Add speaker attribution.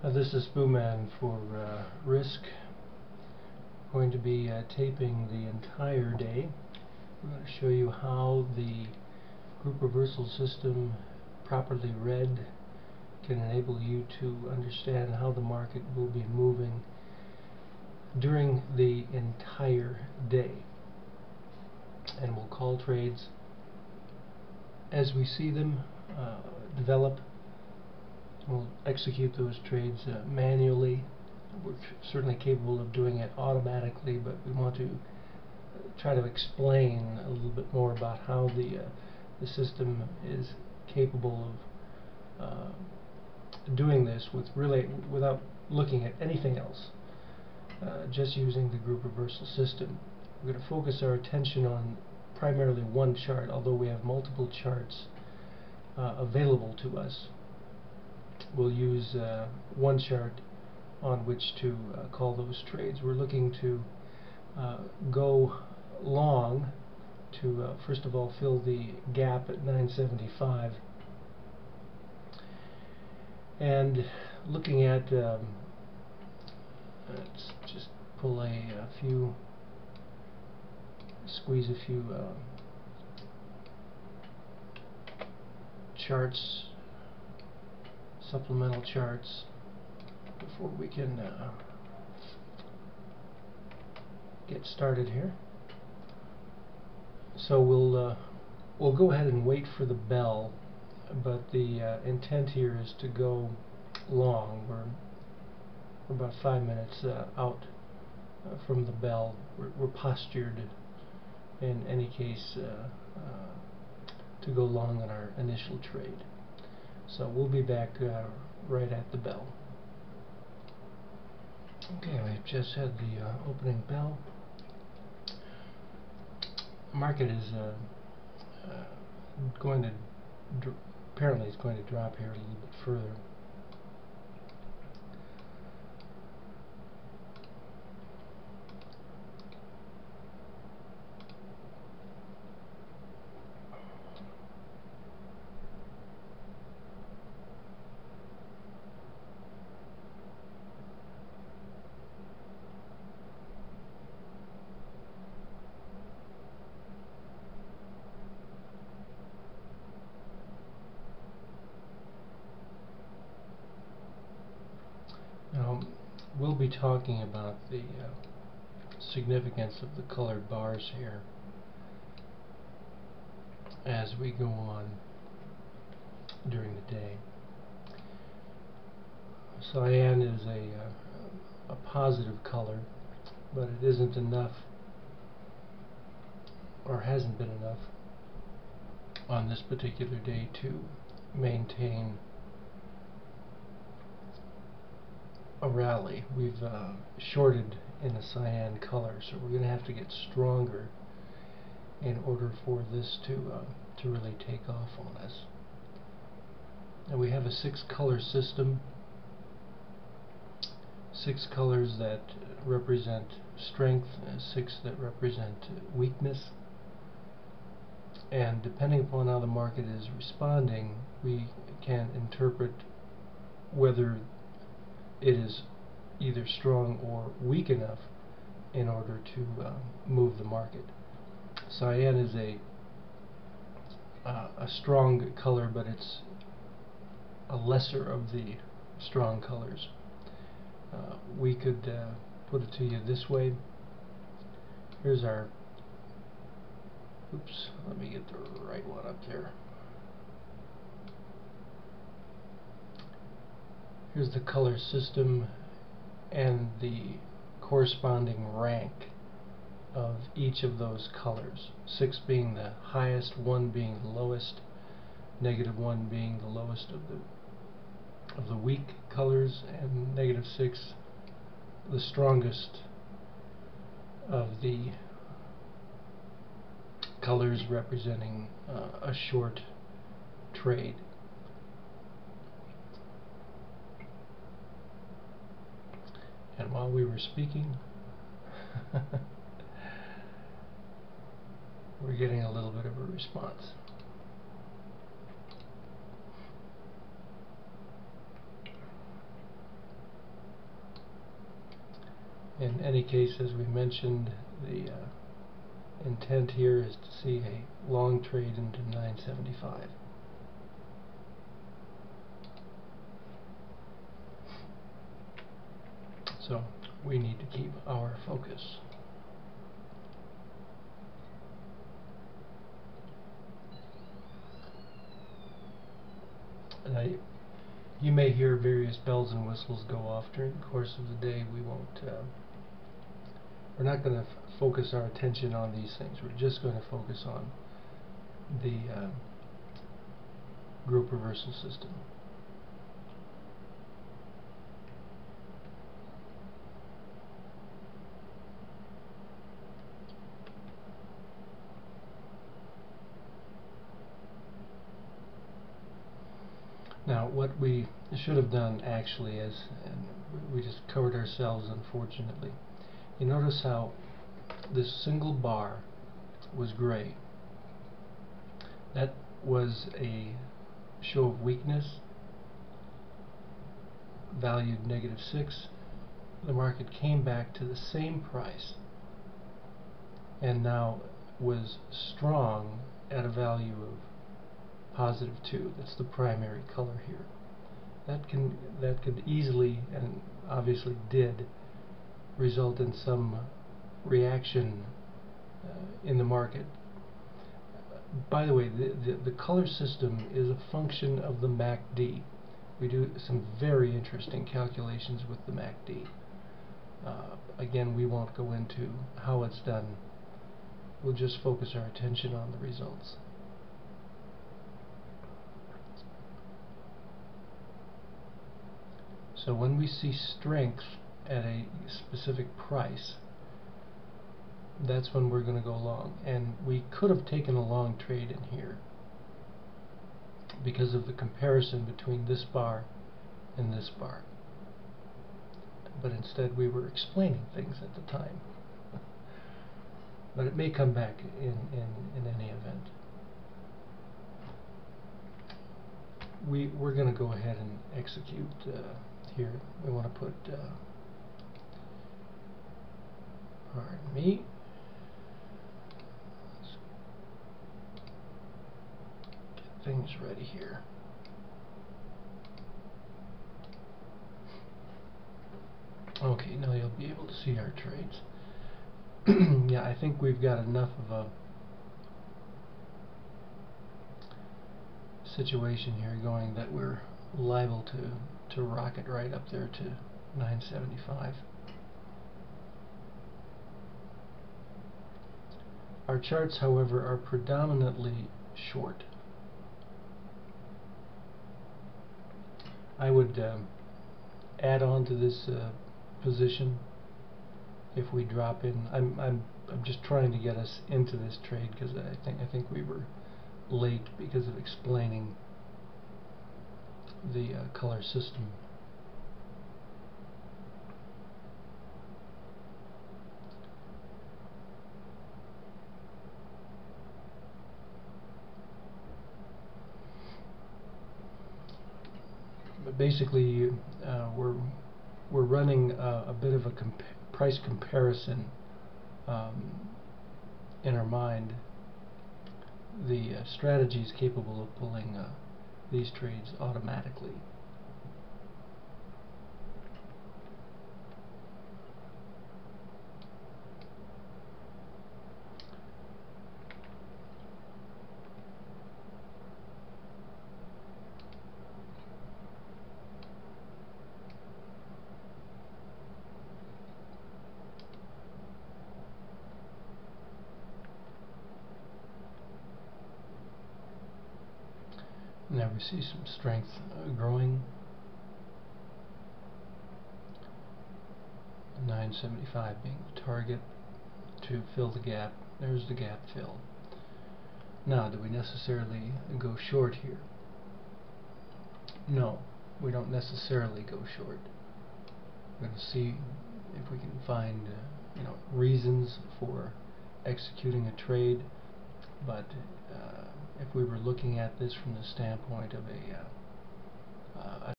Speaker 1: This is Booman for Risk. Going to be taping the entire day. I'm going to show you how the group reversal system, properly read, can enable you to understand how the market will be moving during the entire day. And we'll call trades as we see them develop. We'll execute those trades manually. We're certainly capable of doing it automatically, but we want to try to explain a little bit more about how the system is capable of doing this without looking at anything else, just using the group reversal system. We're going to focus our attention on primarily one chart, although we have multiple charts available to us. We'll use one chart on which to call those trades. We're looking to go long to first of all fill the gap at 975, and looking at let's just pull squeeze a few charts, supplemental charts, before we can get started here. So we'll go ahead and wait for the bell, but the intent here is to go long. We're about 5 minutes out from the bell. We're postured in any case to go long on our initial trade. So we'll be back right at the bell. Okay, we've just had the opening bell. Market is going to apparently it's going to drop here a little bit further. Now, we'll be talking about the significance of the colored bars here as we go on during the day. Cyan is a positive color, but it isn't enough, or hasn't been enough on this particular day to maintain a rally. We've shorted in a cyan color, so we're going to have to get stronger in order for this to really take off on us. And we have a 6-color system, 6 colors that represent strength, 6 that represent weakness, and depending upon how the market is responding, we can interpret whether it is either strong or weak enough in order to move the market. Cyan is a strong color, but it's a lesser of the strong colors. We could put it to you this way. Here's our, oops, let me get the right one up there. Here's the color system and the corresponding rank of each of those colors. 6 being the highest, 1 being the lowest, -1 being the lowest of the weak colors, and -6 the strongest of the colors representing a short trade. And while we were speaking, we're getting a little bit of a response. In any case, as we mentioned, the intent here is to see a long trade into 975. So we need to keep our focus. You may hear various bells and whistles go off during the course of the day. We're not going to focus our attention on these things. We're just going to focus on the group reversal system. Now, what we should have done actually is, and we just covered ourselves unfortunately, you notice how this single bar was gray. That was a show of weakness, valued -6. The market came back to the same price and now was strong at a value of +2. That's the primary color here. That could easily, and obviously did, result in some reaction in the market. By the way, the color system is a function of the MACD. We do some very interesting calculations with the MACD. Again, we won't go into how it's done. We'll just focus our attention on the results. So when we see strength at a specific price, that's when we're going to go long. And we could have taken a long trade in here because of the comparison between this bar and this bar. But instead we were explaining things at the time. But it may come back in any event. We're going to go ahead and execute here. We want to put, pardon me, let's get things ready here. Okay, now you'll be able to see our trades. Yeah, I think we've got enough of a situation here going that we're liable to rocket right up there to 975. Our charts, however, are predominantly short. I would add on to this position if we drop in. I'm just trying to get us into this trade because I think we were late because of explaining the color system. But basically, we're running a bit of a price comparison in our mind. The strategy is capable of pulling these trades automatically. Now we see some strength growing. 975 being the target to fill the gap. There's the gap fill. Now, do we necessarily go short here? No, we don't necessarily go short. We're going to see if we can find reasons for executing a trade, but if we were looking at this from the standpoint of a